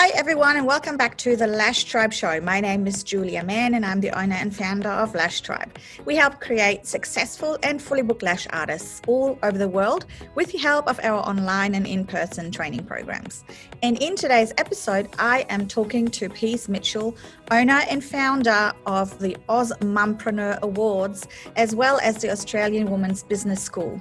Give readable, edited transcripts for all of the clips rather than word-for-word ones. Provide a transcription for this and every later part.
Hi everyone, and welcome back to the Lash Tribe Show. My name is Julia Mann and I'm the owner and founder of Lash Tribe. We help create successful and fully booked lash artists all over the world with the help of our online and in-person training programs. And in today's episode, I am talking to Peace Mitchell, owner and founder of the AusMumpreneur Awards, as well as the Australian Women's Business School.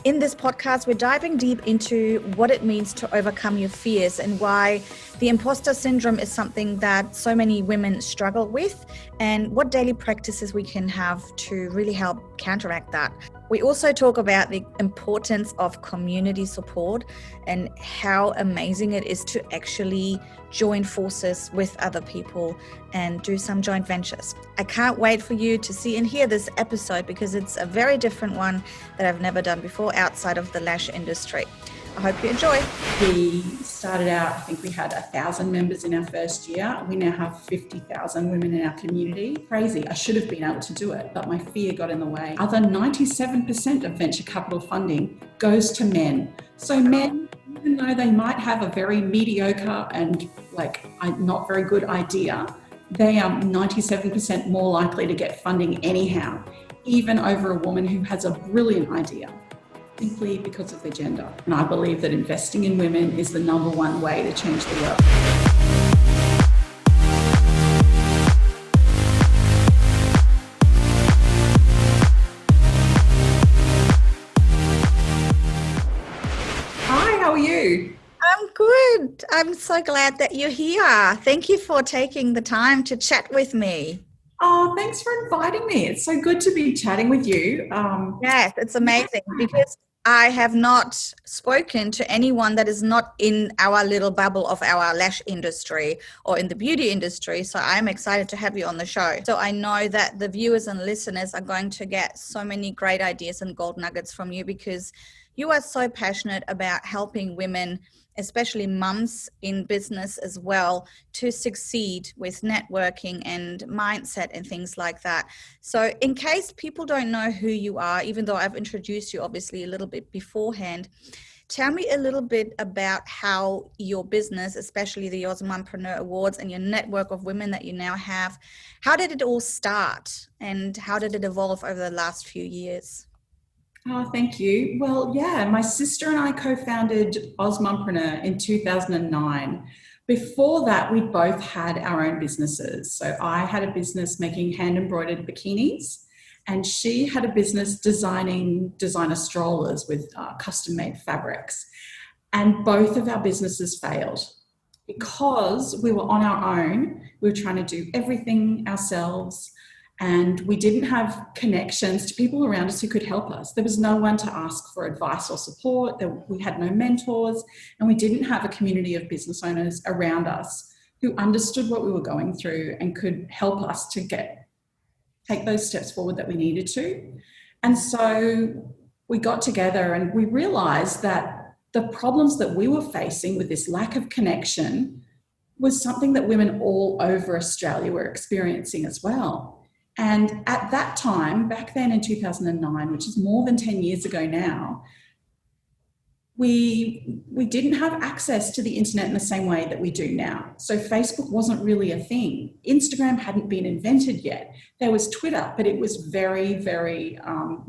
In this podcast, we're diving deep into what it means to overcome your fears and why the impostor syndrome is something that so many women struggle with, and what daily practices we can have to really help counteract that. We also talk about the importance of community support and how amazing it is to actually join forces with other people and do some joint ventures. I can't wait for you to see and hear this episode because it's a very different one that I've never done before outside of the lash industry. I hope you enjoy. We started out, I think we had 1,000 members in our first year. We now have 50,000 women in our community. Crazy. I should have been able to do it, but my fear got in the way. Other 97% of venture capital funding goes to men. So men, even though they might have a very mediocre and not very good idea, they are 97% more likely to get funding anyhow, even over a woman who has a brilliant idea, simply because of their gender. And I believe that investing in women is the number one way to change the world. Hi, how are you? I'm good. I'm so glad that you're here. Thank you for taking the time to chat with me. Oh, thanks for inviting me. It's so good to be chatting with you. Yes, it's amazing because I have not spoken to anyone that is not in our little bubble of our lash industry or in the beauty industry. So I'm excited to have you on the show. So I know that the viewers and listeners are going to get so many great ideas and gold nuggets from you because you are so passionate about helping women, especially mums in business as well, to succeed with networking and mindset and things like that. So in case people don't know who you are, even though I've introduced you obviously a little bit beforehand, tell me a little bit about how your business, especially the Osmanpreneur Awards and your network of women that you now have, how did it all start and how did it evolve over the last few years? Oh, thank you. Well, yeah, my sister and I co-founded AusMumpreneur in 2009. Before that, we both had our own businesses. So I had a business making hand-embroidered bikinis, and she had a business designing designer strollers with custom-made fabrics. And both of our businesses failed because we were on our own. We were trying to do everything ourselves. And we didn't have connections to people around us who could help us. There was no one to ask for advice or support. We had no mentors, and we didn't have a community of business owners around us who understood what we were going through and could help us to take those steps forward that we needed to. And so we got together and we realized that the problems that we were facing with this lack of connection was something that women all over Australia were experiencing as well. And at that time, back then in 2009, which is more than 10 years ago now, we didn't have access to the internet in the same way that we do now. So Facebook wasn't really a thing. Instagram hadn't been invented yet. There was Twitter, but it was very, very,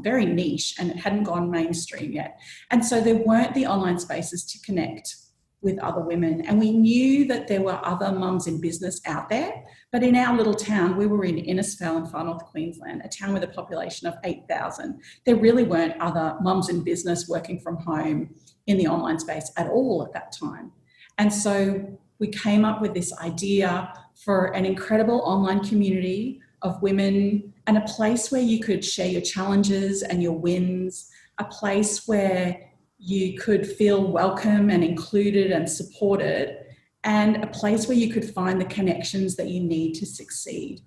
very niche and it hadn't gone mainstream yet. And so there weren't the online spaces to connect with other women. And we knew that there were other mums in business out there, but in our little town, we were in Innisfail in far north Queensland, a town with a population of 8,000. There really weren't other mums in business working from home in the online space at all at that time. And so we came up with this idea for an incredible online community of women and a place where you could share your challenges and your wins, a place where you could feel welcome and included and supported, and a place where you could find the connections that you need to succeed.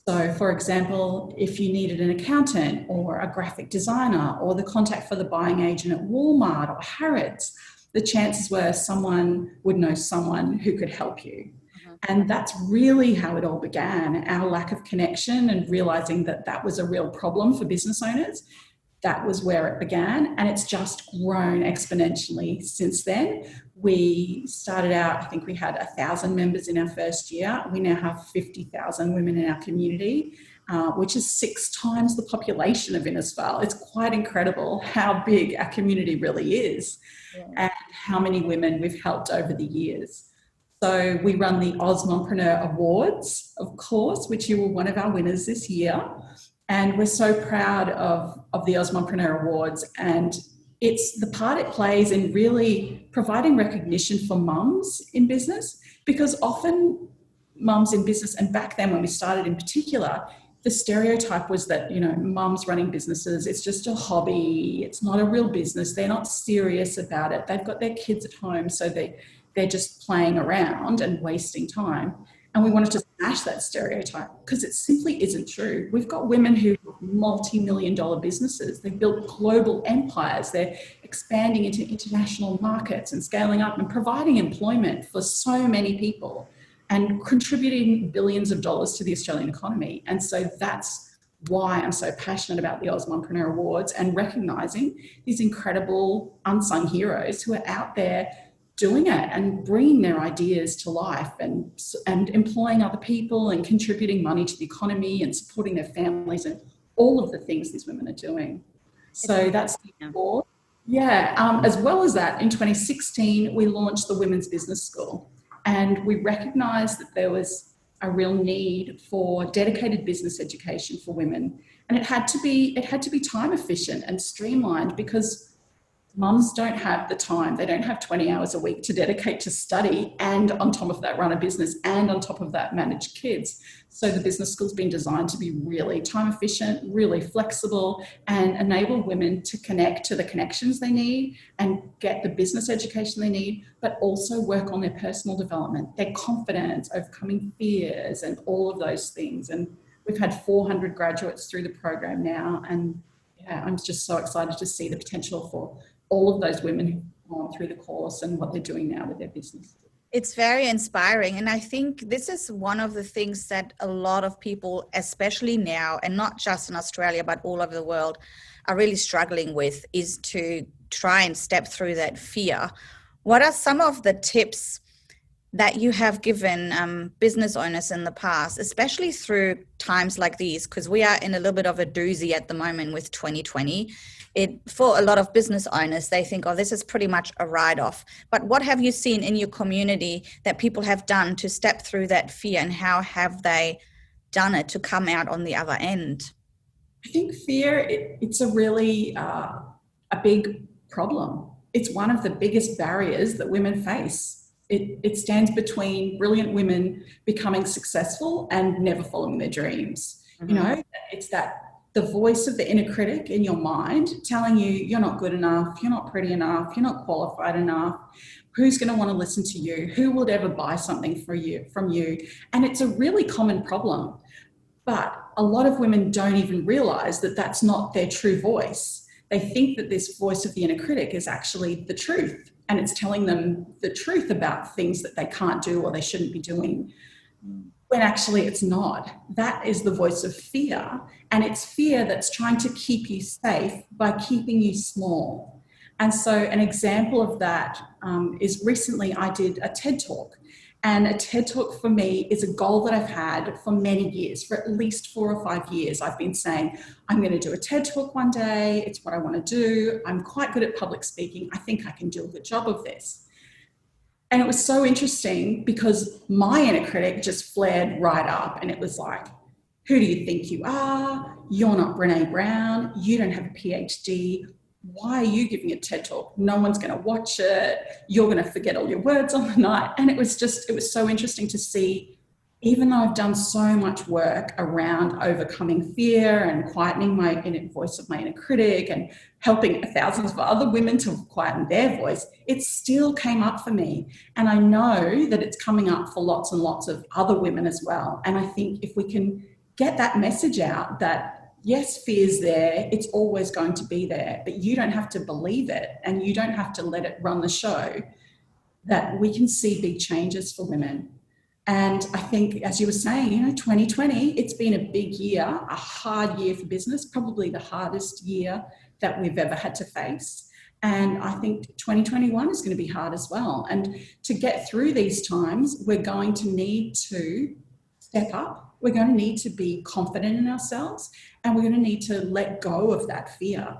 So, for example, if you needed an accountant or a graphic designer or the contact for the buying agent at Walmart or Harrods, the chances were someone would know someone who could help you. And that's really how it all began, our lack of connection and realizing that that was a real problem for business owners. that was where it began, and it's just grown exponentially since then. We started out, I think we had 1,000 members in our first year. We now have 50,000 women in our community, which is 6 times the population of Innisfail. It's quite incredible how big our community really is, and how many women we've helped over the years. So we run the Osmanpreneur Awards, of course, which you were one of our winners this year. And we're so proud of the Osmanpreneur Awards, and it's the part it plays in really providing recognition for mums in business, because often mums in business, and back then when we started in particular, the stereotype was that, you know, mums running businesses, it's just a hobby, it's not a real business, they're not serious about it, they've got their kids at home, so they're just playing around and wasting time. And we wanted to smash that stereotype, because it simply isn't true. We've got women who have multi-million-dollar businesses. They've built global empires. They're expanding into international markets and scaling up and providing employment for so many people and contributing billions of dollars to the Australian economy. And so that's why I'm so passionate about the Osmanpreneur Awards and recognising these incredible unsung heroes who are out there doing it and bringing their ideas to life and employing other people and contributing money to the economy and supporting their families and all of the things these women are doing. So that's the award. Yeah. As well as that, in 2016, we launched the Women's Business School, and we recognised that there was a real need for dedicated business education for women, and it had to be time efficient and streamlined, because mums don't have the time. They don't have 20 hours a week to dedicate to study, and on top of that run a business, and on top of that manage kids. So the business school's been designed to be really time efficient, really flexible, and enable women to connect to the connections they need and get the business education they need, but also work on their personal development, their confidence, overcoming fears, and all of those things. And we've had 400 graduates through the program now, and yeah, I'm just so excited to see the potential for all of those women who've gone through the course and what they're doing now with their business. It's very inspiring. And I think this is one of the things that a lot of people, especially now, and not just in Australia, but all over the world, are really struggling with, is to try and step through that fear. What are some of the tips that you have given business owners in the past, especially through times like these? Because we are in a little bit of a doozy at the moment with 2020. For a lot of business owners, they think, oh, this is pretty much a write-off. But what have you seen in your community that people have done to step through that fear, and how have they done it to come out on the other end? I think fear, it's a really a big problem. It's one of the biggest barriers that women face. It stands between brilliant women becoming successful and never following their dreams. Mm-hmm. You know, it's the voice of the inner critic in your mind telling you you're not good enough, you're not pretty enough, you're not qualified enough. Who's going to want to listen to you? Who would ever buy something from you? And it's a really common problem. But a lot of women don't even realize that that's not their true voice. They think that this voice of the inner critic is actually the truth, and it's telling them the truth about things that they can't do or they shouldn't be doing, when actually it's not. That is the voice of fear, and it's fear that's trying to keep you safe by keeping you small. And so an example of that is recently I did a TED Talk. And a TED Talk for me is a goal that I've had for many years. For at least 4 or 5 years, I've been saying, I'm going to do a TED Talk one day. It's what I want to do. I'm quite good at public speaking. I think I can do a good job of this. And it was so interesting because my inner critic just flared right up, and it was like, who do you think you are? You're not Brene Brown. You don't have a PhD. Why are you giving a TED Talk? No one's going to watch it. You're going to forget all your words on the night. And it was so interesting to see, even though I've done so much work around overcoming fear and quietening my inner voice of my inner critic and helping thousands of other women to quieten their voice, it still came up for me. And I know that it's coming up for lots and lots of other women as well. And I think if we can get that message out that, yes, fear's there, it's always going to be there, but you don't have to believe it and you don't have to let it run the show, that we can see big changes for women. And I think, as you were saying, 2020, it's been a big year, a hard year for business, probably the hardest year that we've ever had to face. And I think 2021 is going to be hard as well. And to get through these times, we're going to need to step up. We're going to need to be confident in ourselves, and we're going to need to let go of that fear,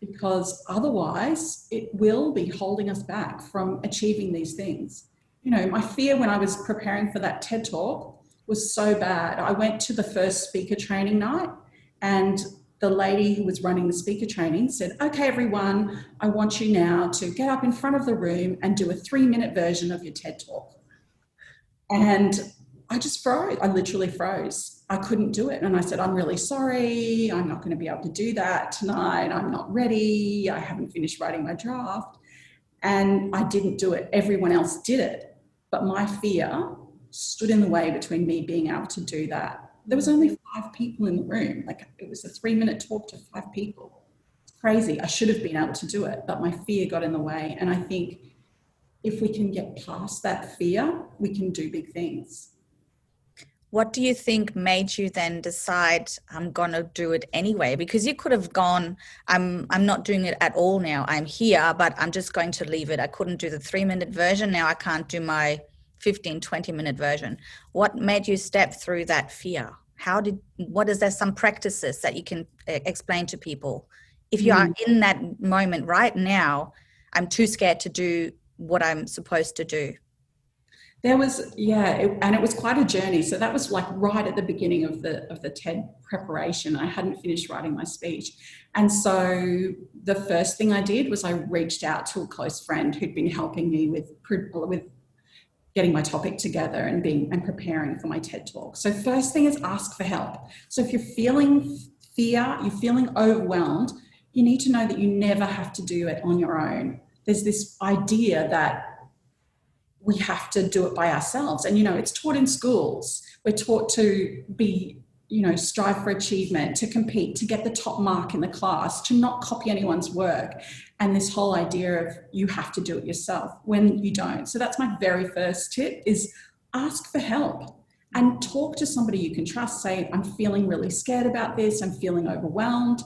because otherwise it will be holding us back from achieving these things. You know, my fear when I was preparing for that TED Talk was so bad. I went to the first speaker training night, and the lady who was running the speaker training said, okay, everyone, I want you now to get up in front of the room and do a 3-minute version of your TED Talk. And I just froze. I literally froze. I couldn't do it. And I said, I'm really sorry. I'm not going to be able to do that tonight. I'm not ready. I haven't finished writing my draft. And I didn't do it. Everyone else did it. But my fear stood in the way between me being able to do that. There was only 5 people in the room. Like, it was a 3-minute talk to 5 people. It's crazy. I should have been able to do it, but my fear got in the way. And I think if we can get past that fear, we can do big things. What do you think made you then decide, I'm going to do it anyway? Because you could have gone, I'm not doing it at all now. I'm here, but I'm just going to leave it. I couldn't do the 3-minute version. Now I can't do my 15, 20-minute version. What made you step through that fear? What is there some practices that you can explain to people? If you are in that moment right now, I'm too scared to do what I'm supposed to do. There was, and it was quite a journey. So that was like right at the beginning of the TED preparation. I hadn't finished writing my speech. And so the first thing I did was I reached out to a close friend who'd been helping me with getting my topic together and preparing for my TED Talk. So first thing is ask for help. So if you're feeling fear, you're feeling overwhelmed, you need to know that you never have to do it on your own. There's this idea that we have to do it by ourselves. And, you know, it's taught in schools. We're taught to be, you know, strive for achievement, to compete, to get the top mark in the class, to not copy anyone's work. And this whole idea of you have to do it yourself when you don't. So that's my very first tip, is ask for help and talk to somebody you can trust. Say, I'm feeling really scared about this. I'm feeling overwhelmed.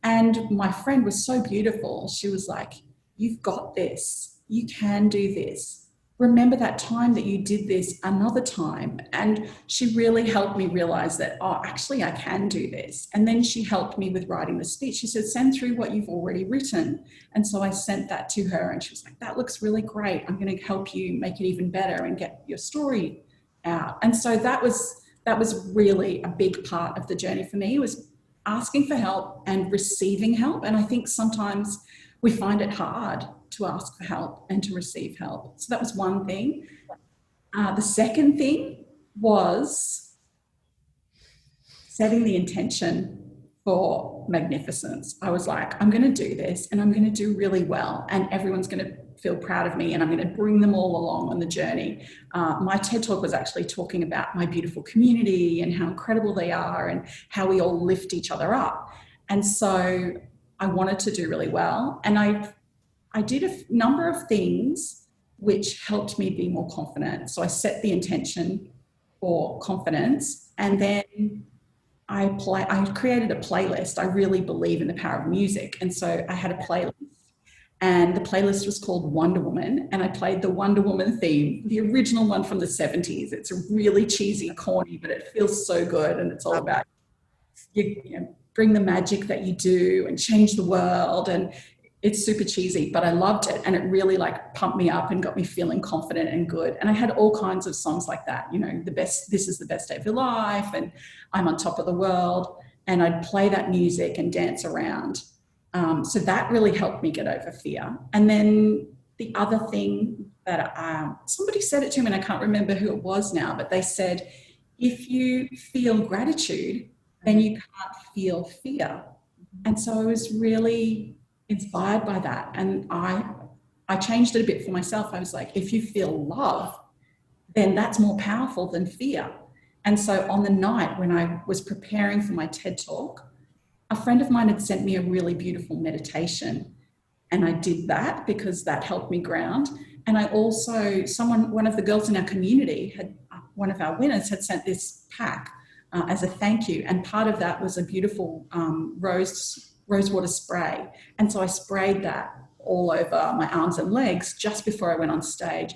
And my friend was so beautiful. She was like, you've got this. You can do this. Remember that time that you did this another time. And she really helped me realize that, oh, actually I can do this. And then she helped me with writing the speech. She said, send through what you've already written. And so I sent that to her, and she was like, that looks really great. I'm going to help you make it even better and get your story out. And so that was really a big part of the journey for me, was asking for help and receiving help. And I think sometimes we find it hard to ask for help and to receive help. So that was one thing. The second thing was setting the intention for magnificence. I was like, I'm going to do this and I'm going to do really well, and everyone's going to feel proud of me, and I'm going to bring them all along on the journey. My TED Talk was actually talking about my beautiful community and how incredible they are and how we all lift each other up. And so I wanted to do really well. And I did a number of things which helped me be more confident. So I set the intention for confidence, and then I created a playlist. I really believe in the power of music. And so I had a playlist, and the playlist was called Wonder Woman, and I played the Wonder Woman theme, the original one from the 70s. It's a really cheesy, corny, but it feels so good. And it's all about, you know, bring the magic that you do and change the world. And it's super cheesy, but I loved it. And it really like pumped me up and got me feeling confident and good. And I had all kinds of songs like that, you know, this is the best day of your life, and I'm on top of the world. And I'd play that music and dance around. So that really helped me get over fear. And then the other thing that somebody said it to me, and I can't remember who it was now, but they said, if you feel gratitude, then you can't feel fear. And so I was really inspired by that. And I changed it a bit for myself. I was like, if you feel love, then that's more powerful than fear. And so on the night when I was preparing for my TED Talk, a friend of mine had sent me a really beautiful meditation. And I did that because that helped me ground. And I also, one of the girls in our community one of our winners had sent this pack as a thank you. And part of that was a beautiful rose rosewater spray. And so I sprayed that all over my arms and legs just before I went on stage.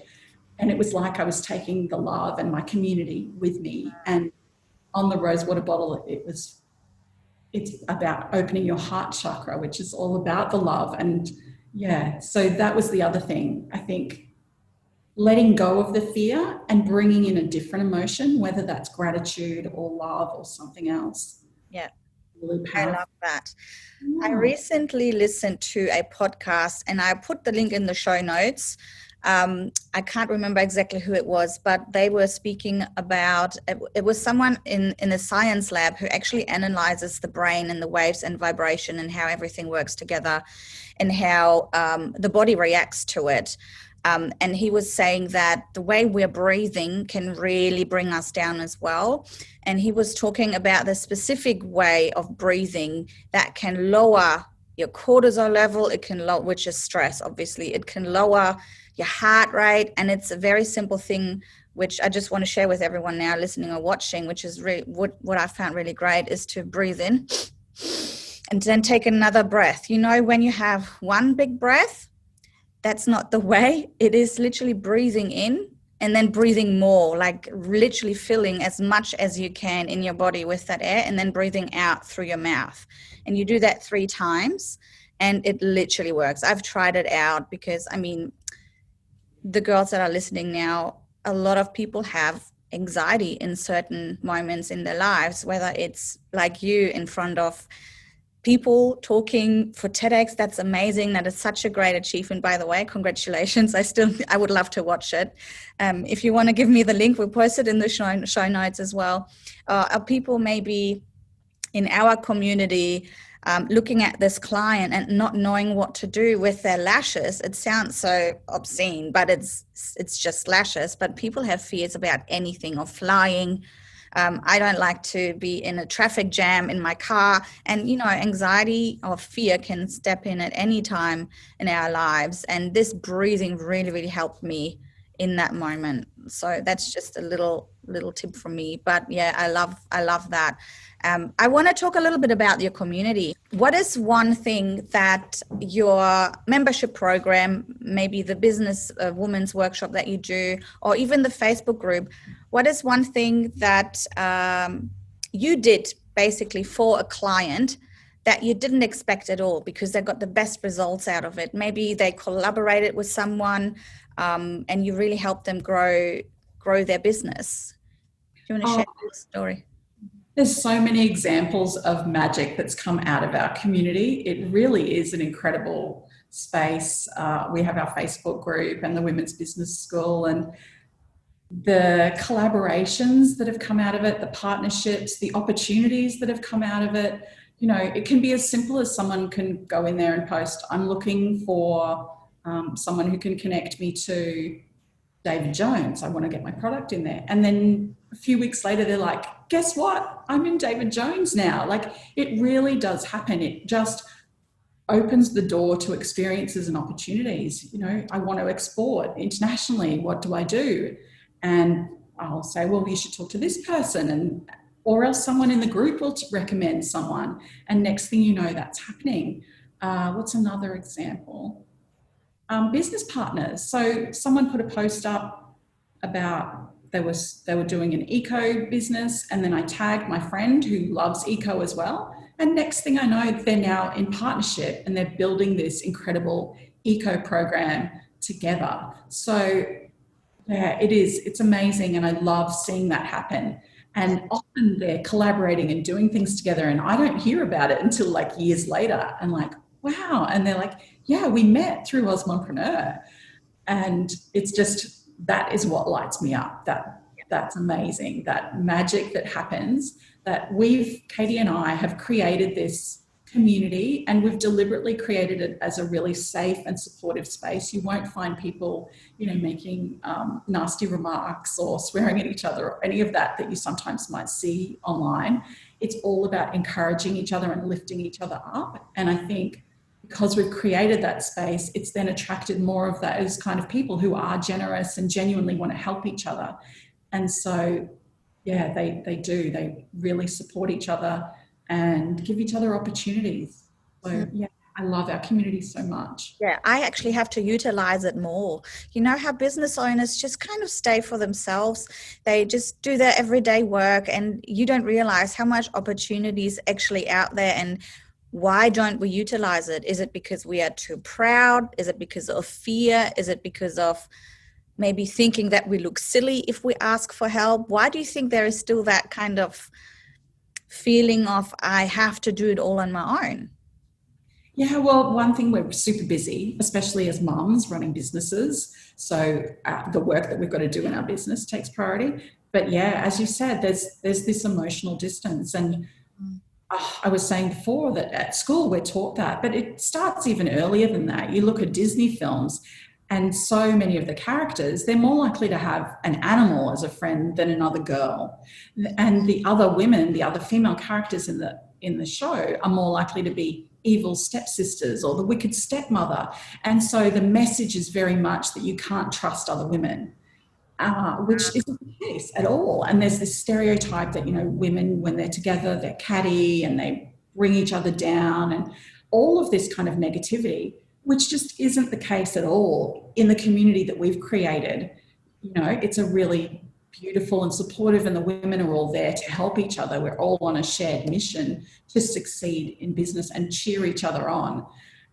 And it was like I was taking the love and my community with me. And on the rosewater bottle, it's about opening your heart chakra, which is all about the love. And yeah, so that was the other thing. I think letting go of the fear and bringing in a different emotion, whether that's gratitude or love or something else. Yeah. Really I powerful. love that. Yeah. I recently listened to a podcast, and I put the link in the show notes. I can't remember exactly who it was, but they were speaking about, it was someone in a science lab who actually analyzes the brain and the waves and vibration and how everything works together and how the body reacts to it. And he was saying that the way we're breathing can really bring us down as well. And he was talking about the specific way of breathing that can lower your cortisol level. It can lower, which is stress, obviously. It can lower your heart rate. And it's a very simple thing, which I just want to share with everyone now listening or watching, which is really what I found really great, is to breathe in and then take another breath. You know, when you have one big breath, that's not the way. It is literally breathing in and then breathing more, like literally filling as much as you can in your body with that air, and then breathing out through your mouth. And you do that 3 times and it literally works. I've tried it out because, I mean, the girls that are listening now, a lot of people have anxiety in certain moments in their lives, whether it's like you in front of people talking for TEDx. That's amazing. That is such a great achievement, by the way. Congratulations. I would love to watch it. If you want to give me the link, we'll post it in the show notes as well. Are people maybe in our community looking at this client and not knowing what to do with their lashes? It sounds so obscene, but it's just lashes. But people have fears about anything, or flying. I don't like to be in a traffic jam in my car. And, you know, anxiety or fear can step in at any time in our lives. And this breathing really, really helped me in that moment. So that's just a little tip from me. But yeah, I love that. I want to talk a little bit about your community. What is one thing that your membership program, maybe the business women's workshop that you do, or even the Facebook group, what is one thing that you did basically for a client that you didn't expect at all, because they got the best results out of it? Maybe they collaborated with someone and you really helped them grow their business. Do you want to share your story? There's so many examples of magic that's come out of our community. It really is an incredible space. We have our Facebook group and the Women's Business School, and the collaborations that have come out of it, the partnerships, the opportunities that have come out of it. You know, it can be as simple as someone can go in there and post, I'm looking for someone who can connect me to David Jones. I want to get my product in there. And then a few weeks later, they're like, guess what? I'm in David Jones now. Like, it really does happen. It just opens the door to experiences and opportunities. You know, I want to export internationally. What do I do? And I'll say, well, you should talk to this person, or else someone in the group will recommend someone. And next thing you know, that's happening. What's another example? Business partners. So someone put a post up about they were doing an eco business, and then I tagged my friend who loves eco as well. And next thing I know, they're now in partnership and they're building this incredible eco program together. So yeah, it's amazing. And I love seeing that happen. And often they're collaborating and doing things together, and I don't hear about it until like years later. And like, wow. And they're like, yeah, we met through Osmanpreneur. And it's just, that is what lights me up. That's amazing. That magic that happens, that Katie and I have created this community, and we've deliberately created it as a really safe and supportive space. You won't find people, you know, making nasty remarks or swearing at each other or any of that you sometimes might see online. It's all about encouraging each other and lifting each other up. And I think because we've created that space, it's then attracted more of those kind of people who are generous and genuinely want to help each other. And so, yeah, they do. They really support each other and give each other opportunities. So yeah, I love our community so much. Yeah, I actually have to utilize it more. You know how business owners just kind of stay for themselves. They just do their everyday work, and you don't realize how much opportunity is actually out there. And why don't we utilize it? Is it because we are too proud? Is it because of fear? Is it because of maybe thinking that we look silly if we ask for help? Why do you think there is still that kind of feeling of I have to do it all on my own? Yeah, well, one thing, we're super busy, especially as mums running businesses. So the work that we've got to do in our business takes priority. But yeah, as you said, there's this emotional distance. And I was saying before that at school we're taught that, but it starts even earlier than that. You look at Disney films, and so many of the characters, they're more likely to have an animal as a friend than another girl. And the other women, the other female characters in the show are more likely to be evil stepsisters or the wicked stepmother. And so the message is very much that you can't trust other women, which isn't the case at all. And there's this stereotype that, you know, women, when they're together, they're catty and they bring each other down, and all of this kind of negativity, which just isn't the case at all in the community that we've created. You know, it's a really beautiful and supportive, and the women are all there to help each other. We're all on a shared mission to succeed in business and cheer each other on.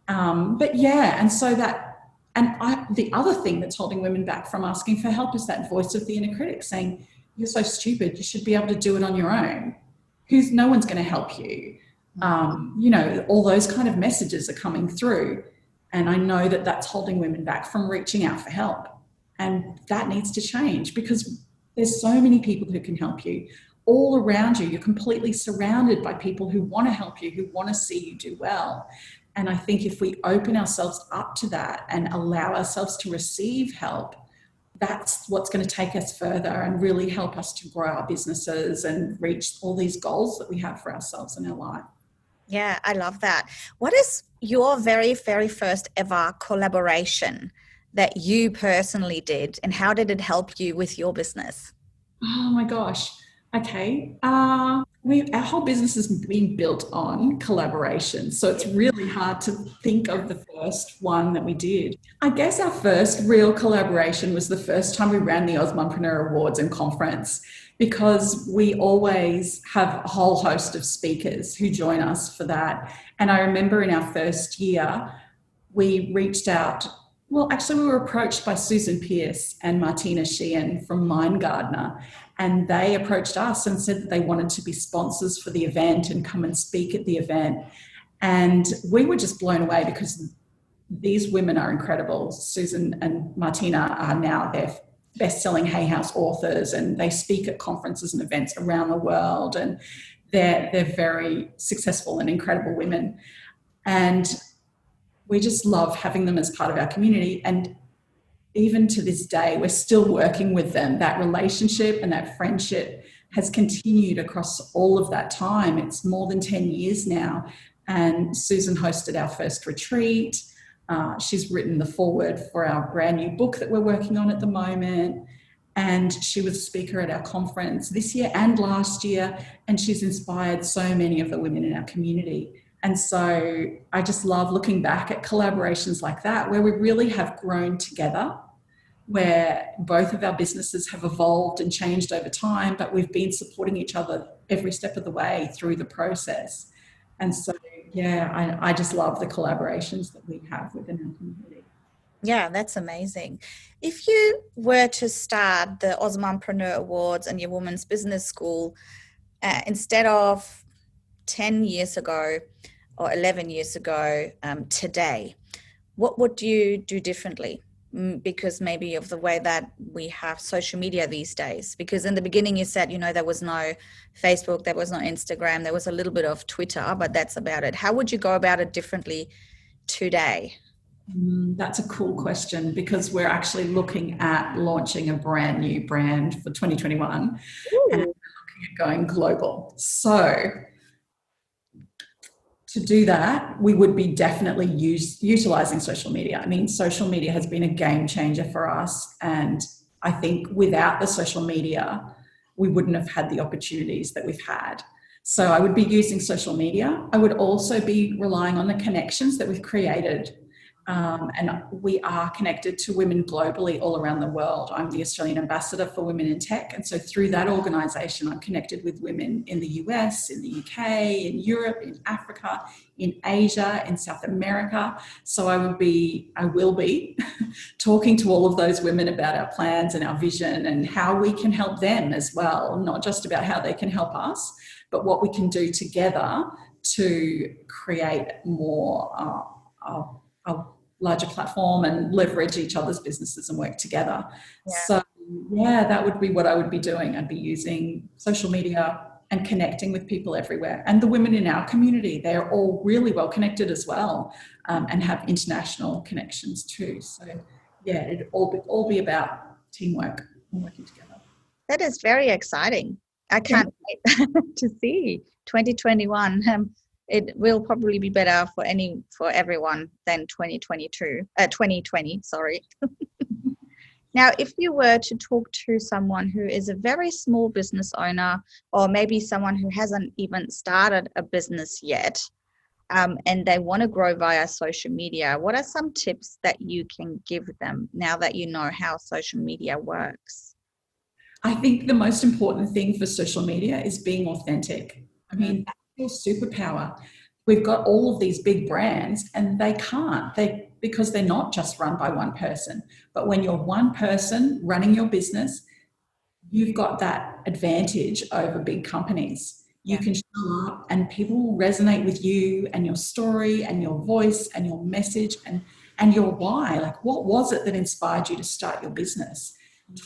But yeah, and so that, the other thing that's holding women back from asking for help is that voice of the inner critic saying, you're so stupid, you should be able to do it on your own. No one's going to help you. You know, all those kind of messages are coming through. And I know that that's holding women back from reaching out for help. And that needs to change, because there's so many people who can help you all around you. You're completely surrounded by people who want to help you, who want to see you do well. And I think if we open ourselves up to that and allow ourselves to receive help, that's what's going to take us further and really help us to grow our businesses and reach all these goals that we have for ourselves in our life. Yeah, I love that. What is your very, very first ever collaboration that you personally did, and how did it help you with your business? Oh my gosh. Okay. Our whole business has been built on collaboration. So it's really hard to think of the first one that we did. I guess our first real collaboration was the first time we ran the Osmanpreneur Awards and conference, because we always have a whole host of speakers who join us for that. And I remember in our first year, we reached out. Well, actually, we were approached by Susan Pearce and Martina Sheehan from Mind Gardener, and they approached us and said that they wanted to be sponsors for the event and come and speak at the event. And we were just blown away, because these women are incredible. Susan and Martina are now their best-selling Hay House authors, and they speak at conferences and events around the world, and they're very successful and incredible women. And we just love having them as part of our community. And even to this day, we're still working with them. That relationship and that friendship has continued across all of that time. It's more than 10 years now. And Susan hosted our first retreat. She's written the foreword for our brand new book that we're working on at the moment. And she was a speaker at our conference this year and last year. And she's inspired so many of the women in our community. And so I just love looking back at collaborations like that, where we really have grown together, where both of our businesses have evolved and changed over time, but we've been supporting each other every step of the way through the process. And so, yeah, I just love the collaborations that we have within our community. Yeah, that's amazing. If you were to start the Osmanpreneur Awards and your Women's Business School instead of 10 years ago or 11 years ago today, what would you do differently? Because maybe of the way that we have social media these days. Because in the beginning you said, you know, there was no Facebook, there was no Instagram, there was a little bit of Twitter, but that's about it. How would you go about it differently today? That's a cool question, because we're actually looking at launching a brand new brand for 2021. Ooh. And we're looking at going global. So to do that, we would be definitely utilizing social media. I mean, social media has been a game changer for us. And I think without the social media, we wouldn't have had the opportunities that we've had. So I would be using social media. I would also be relying on the connections that we've created. And we are connected to women globally all around the world. I'm the Australian Ambassador for Women in Tech. And so through that organisation, I'm connected with women in the US, in the UK, in Europe, in Africa, in Asia, in South America. So I will be talking to all of those women about our plans and our vision and how we can help them as well, not just about how they can help us, but what we can do together to create more a larger platform and leverage each other's businesses and work together. Yeah. So yeah, that would be what I would be doing. I'd be using social media and connecting with people everywhere. And the women in our community, they're all really well connected as well, and have international connections too. So yeah, it'd all be about teamwork and working together. That is very exciting. I can't wait to see 2021. It will probably be better for everyone than 2020, sorry. Now, if you were to talk to someone who is a very small business owner, or maybe someone who hasn't even started a business yet, and they want to grow via social media, what are some tips that you can give them now that you know how social media works? I think the most important thing for social media is being authentic. I mean, that's your superpower. We've got all of these big brands and they can't, because they're not just run by one person. But when you're one person running your business, you've got that advantage over big companies. You can show up and people will resonate with you and your story and your voice and your message and your why. Like, what was it that inspired you to start your business?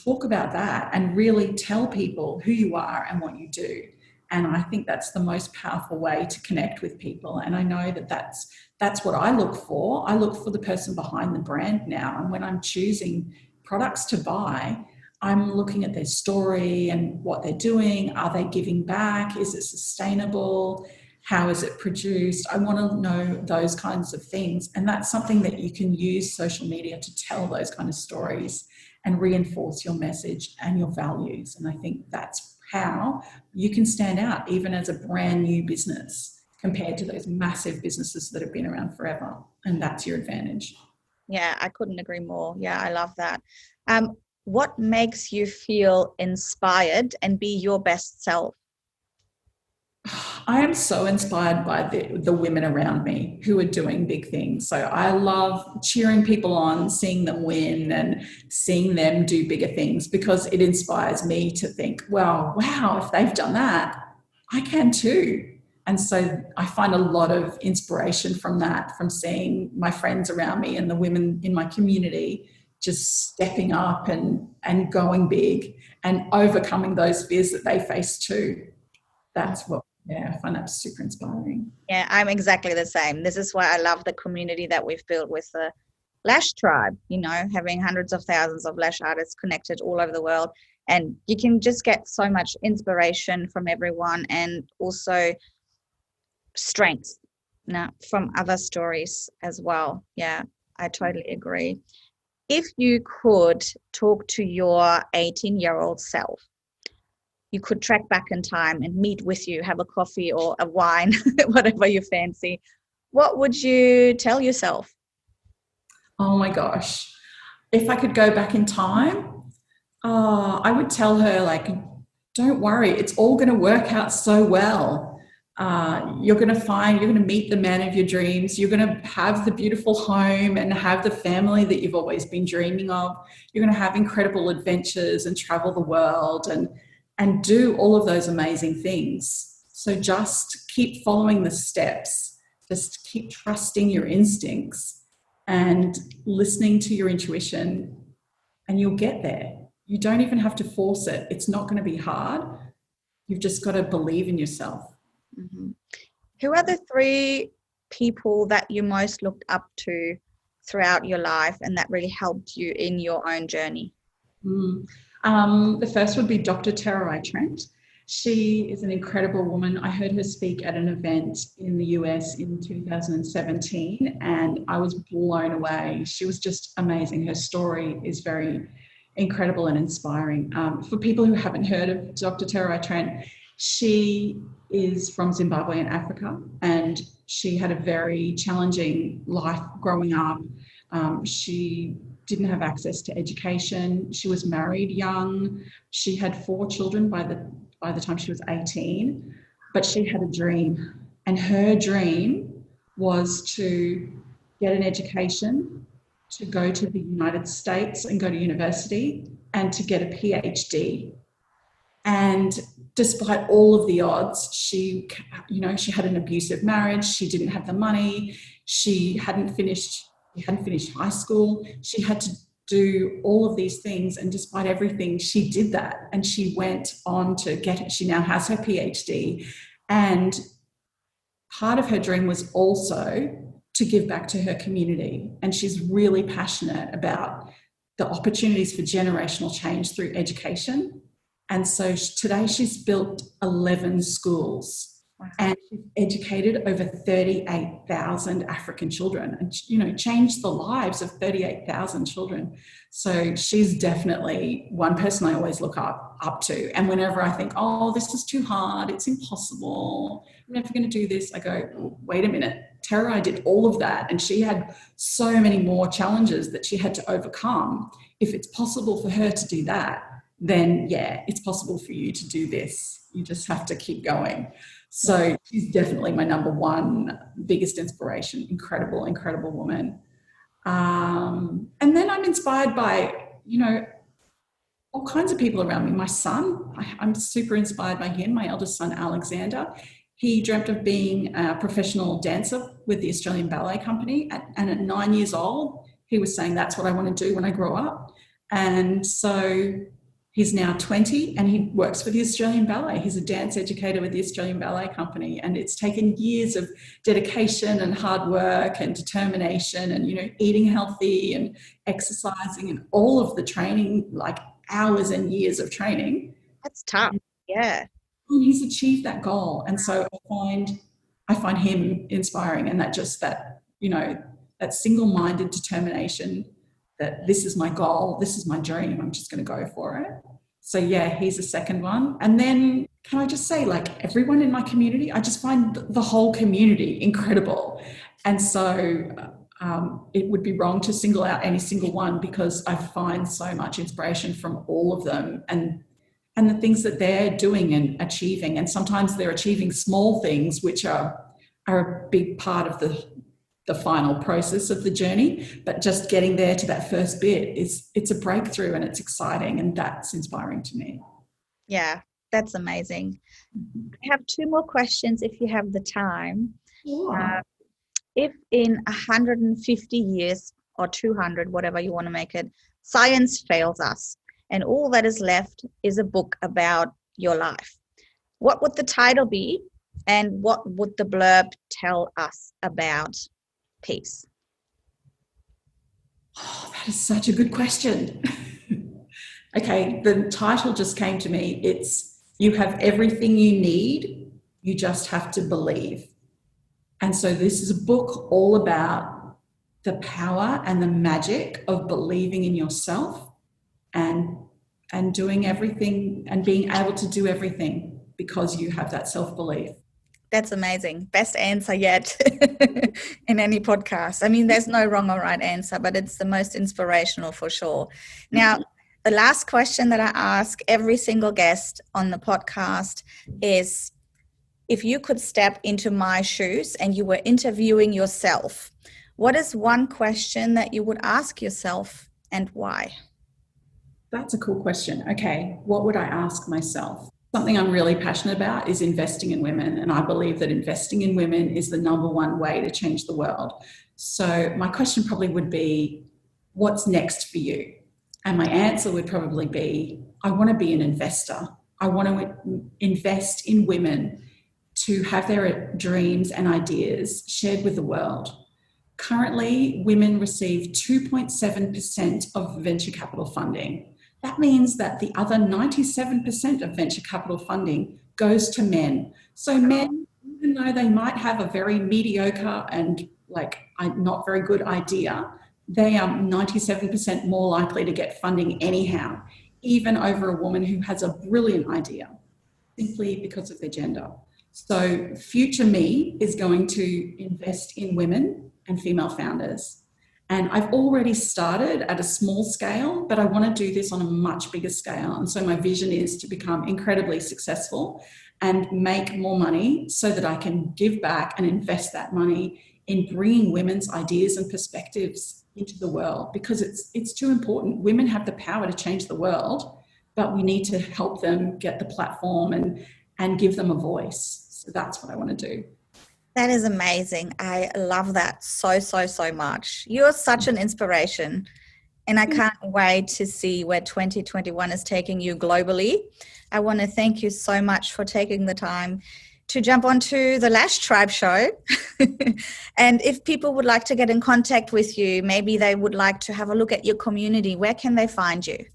Talk about that and really tell people who you are and what you do. And I think that's the most powerful way to connect with people. And I know that that's what I look for. I look for the person behind the brand now. And when I'm choosing products to buy, I'm looking at their story and what they're doing. Are they giving back? Is it sustainable? How is it produced? I want to know those kinds of things. And that's something that you can use social media to tell those kind of stories and reinforce your message and your values. And I think that's how you can stand out even as a brand new business compared to those massive businesses that have been around forever. And that's your advantage. Yeah, I couldn't agree more. Yeah, I love that. What makes you feel inspired and be your best self? I am so inspired by the women around me who are doing big things. So I love cheering people on, seeing them win and seeing them do bigger things, because it inspires me to think, wow, if they've done that, I can too. And so I find a lot of inspiration from that, from seeing my friends around me and the women in my community just stepping up and going big and overcoming those fears that they face too. That's what, I find that super inspiring. Yeah, I'm exactly the same. This is why I love the community that we've built with the Lash Tribe, having hundreds of thousands of lash artists connected all over the world. And you can just get so much inspiration from everyone, and also strength from other stories as well. Yeah, I totally agree. If you could talk to your 18-year-old self, you could track back in time and meet with you, have a coffee or a wine, whatever you fancy, what would you tell yourself? Oh my gosh. If I could go back in time, I would tell her, don't worry, it's all going to work out so well. You're going to meet the man of your dreams. You're going to have the beautiful home and have the family that you've always been dreaming of. You're going to have incredible adventures and travel the world and do all of those amazing things. So just keep following the steps. Just keep trusting your instincts and listening to your intuition, and you'll get there. You don't even have to force it. It's not going to be hard. You've just got to believe in yourself. Mm-hmm. Who are the 3 people that you most looked up to throughout your life and that really helped you in your own journey? The first would be Dr. Tara Trent. She is an incredible woman. I heard her speak at an event in the US in 2017 and I was blown away. She was just amazing. Her story is very incredible and inspiring. For people who haven't heard of Dr. Tara Trent, She is from Zimbabwe in Africa, and she had a very challenging life growing up. She didn't have access to education. She was married young. She had 4 children by the time she was 18, but she had a dream, and her dream was to get an education, to go to the United States and go to university, and to get a PhD. And despite all of the odds, she had an abusive marriage. She didn't have the money. She hadn't finished high school. She had to do all of these things. And despite everything, she did that. And she went on to get it. She now has her PhD. And part of her dream was also to give back to her community. And she's really passionate about the opportunities for generational change through education. And so today she's built 11 schools. Wow. And she's educated over 38,000 African children and, changed the lives of 38,000 children. So she's definitely one person I always look up to. And whenever I think, oh, this is too hard, it's impossible, I'm never going to do this, I go, wait a minute, Tara did all of that. And she had so many more challenges that she had to overcome. If it's possible for her to do that, then yeah, it's possible for you to do this. You just have to keep going. So she's definitely my number one biggest inspiration. Incredible, incredible woman. And then I'm inspired by, all kinds of people around me. My son, I'm super inspired by him, my eldest son, Alexander. He dreamt of being a professional dancer with the Australian Ballet Company. And at 9 years old, he was saying, that's what I want to do when I grow up. And so he's now 20 and he works for the Australian Ballet. He's a dance educator with the Australian Ballet Company. And it's taken years of dedication and hard work and determination and, eating healthy and exercising and all of the training, like hours and years of training. That's tough. Yeah. And he's achieved that goal. And so I find him inspiring, and that single-minded determination that this is my goal, this is my dream, I'm just going to go for it. So yeah, he's a second one. And then can I just say, like, everyone in my community, I just find the whole community incredible. And so it would be wrong to single out any single one, because I find so much inspiration from all of them and the things that they're doing and achieving. And sometimes they're achieving small things, which are a big part of the final process of the journey, but just getting there to that first bit it's a breakthrough, and it's exciting, and that's inspiring to me. Yeah, that's amazing. I have 2 more questions if you have the time. Sure. If in 150 years or 200, whatever you want to make it, science fails us and all that is left is a book about your life, what would the title be, and what would the blurb tell us about peace? Oh, that is such a good question. Okay, the title just came to me. It's You Have Everything You Need, You Just Have to Believe. And so this is a book all about the power and the magic of believing in yourself and doing everything and being able to do everything because you have that self-belief. That's amazing. Best answer yet in any podcast. I mean, there's no wrong or right answer, but it's the most inspirational for sure. Now, the last question that I ask every single guest on the podcast is, if you could step into my shoes and you were interviewing yourself, what is one question that you would ask yourself and why? That's a cool question. Okay, what would I ask myself? Something I'm really passionate about is investing in women, and I believe that investing in women is the number one way to change the world. So my question probably would be, what's next for you? And my answer would probably be, I want to be an investor. I want to invest in women to have their dreams and ideas shared with the world. Currently, women receive 2.7% of venture capital funding. That means that the other 97% of venture capital funding goes to men. So men, even though they might have a very mediocre and not very good idea, they are 97% more likely to get funding anyhow, even over a woman who has a brilliant idea. simply because of their gender. So future me is going to invest in women and female founders. And I've already started at a small scale, but I want to do this on a much bigger scale. And so my vision is to become incredibly successful and make more money so that I can give back and invest that money in bringing women's ideas and perspectives into the world, because it's too important. Women have the power to change the world, but we need to help them get the platform and give them a voice. So that's what I want to do. That is amazing. I love that so much. You're such an inspiration, and I can't wait to see where 2021 is taking you globally. I want to thank you so much for taking the time to jump onto the Lash Tribe Show. And if people would like to get in contact with you, maybe they would like to have a look at your community, where can they find you?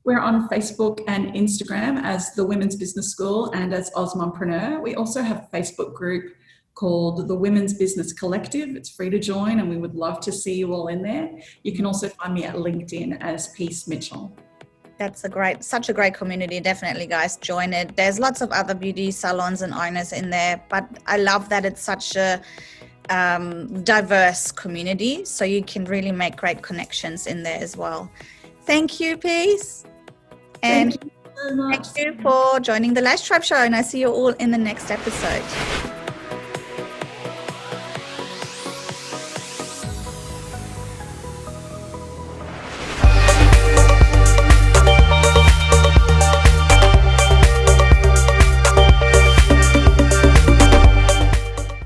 We're on Facebook and Instagram as the Women's Business School and as AusMumpreneur. We also have a Facebook group called the Women's Business Collective. It's free to join, and we would love to see you all in there. You can also find me at LinkedIn as Peace Mitchell. That's such a great community. Definitely, guys, join it. There's lots of other beauty salons and owners in there, but I love that it's such a diverse community, so you can really make great connections in there as well. Thank you, Peace. And Thank you so much. Thank you for joining the Lash Tribe Show, and I see you all in the next episode.